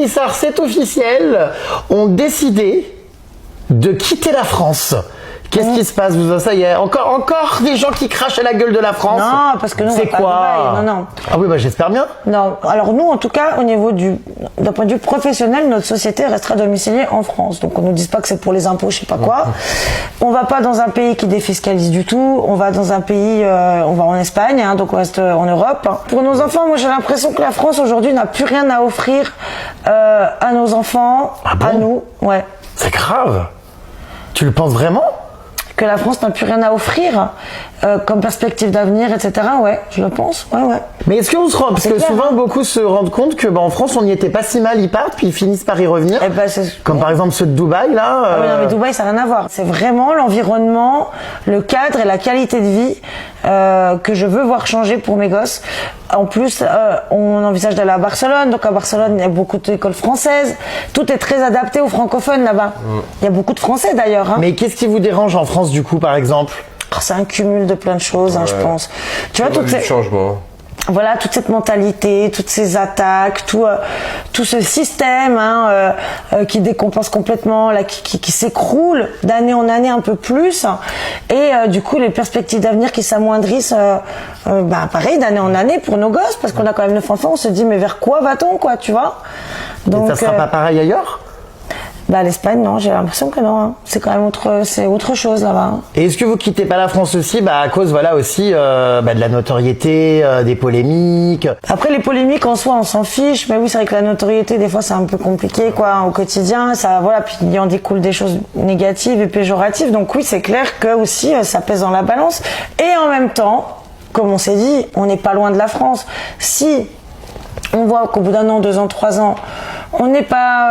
Mélissa, c'est officiel. On décidé de quitter la France. Qu'est-ce qui se passe? Ça y est, encore des gens qui crachent à la gueule de la France. Non, parce que nous, c'est quoi? Non, non. Ah oui, bah j'espère bien. Non, alors nous, en tout cas, au niveau d'un point de vue professionnel, notre société restera domiciliée en France. Donc on nous dise pas que c'est pour les impôts, je sais pas quoi. On va pas dans un pays qui défiscalise du tout. On va dans un pays, on va en Espagne, hein, donc on reste en Europe. Pour nos enfants, moi j'ai l'impression que la France aujourd'hui n'a plus rien à offrir à nos enfants, Ah bon? à nous. Ouais. C'est grave. Tu le penses vraiment? Que la France n'a plus rien à offrir comme perspective d'avenir, etc. Ouais, je le pense. Ouais, ouais. Mais est-ce qu'on se rend, parce que clair, souvent hein. beaucoup se rendent compte que en France on n'y était pas si mal, ils partent puis ils finissent par y revenir. Eh ben, Comme par exemple ceux de Dubaï là. Ah oui, non, mais Dubaï, ça n'a rien à voir. C'est vraiment l'environnement, le cadre et la qualité de vie que je veux voir changer pour mes gosses. En plus, on envisage d'aller à Barcelone. Donc à Barcelone, il y a beaucoup d'écoles françaises. Tout est très adapté aux francophones là-bas. Il y a beaucoup de Français d'ailleurs. Hein. Mais qu'est-ce qui vous dérange en France du coup par exemple? Oh, c'est un cumul de plein de choses, hein, je pense. Tu vois, toutes ces... changement. Voilà, toute cette mentalité, toutes ces attaques, tout ce système qui décompense complètement, là, qui s'écroule d'année en année un peu plus, et du coup les perspectives d'avenir qui s'amoindrissent, pareil d'année en année pour nos gosses, parce qu'on a quand même 9 enfants, on se dit mais vers quoi va-t-on, quoi, tu vois? Donc Et ça sera pas pareil ailleurs? L'Espagne, non, j'ai l'impression que non. Hein. C'est quand même autre chose là-bas. Hein. Et est-ce que vous quittez pas la France aussi, à cause voilà aussi de la notoriété, des polémiques? Après les polémiques en soi, on s'en fiche, mais oui, c'est vrai que la notoriété, des fois, c'est un peu compliqué, quoi, au quotidien. Ça, voilà, puis il en découle des choses négatives et péjoratives. Donc oui, c'est clair que aussi ça pèse dans la balance. Et en même temps, comme on s'est dit, on n'est pas loin de la France. Si on voit qu'au bout d'un an, 2 ans, 3 ans,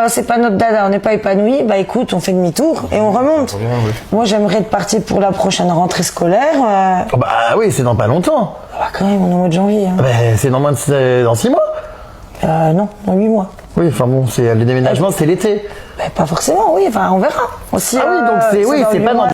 c'est pas notre dada, on n'est pas épanoui, bah écoute, on fait demi-tour et on remonte. Bien, oui. Moi, j'aimerais être partie pour la prochaine rentrée scolaire. Oh, bah oui, c'est dans pas longtemps. Bah quand même, on est au mois de janvier. Hein. Bah, c'est dans 6 mois. Non, dans 8 mois. Oui, enfin bon, le déménagement, c'est l'été. Bah, pas forcément, oui, enfin, on verra. Aussi, Ah oui, donc c'est dans pas 8 dans mois.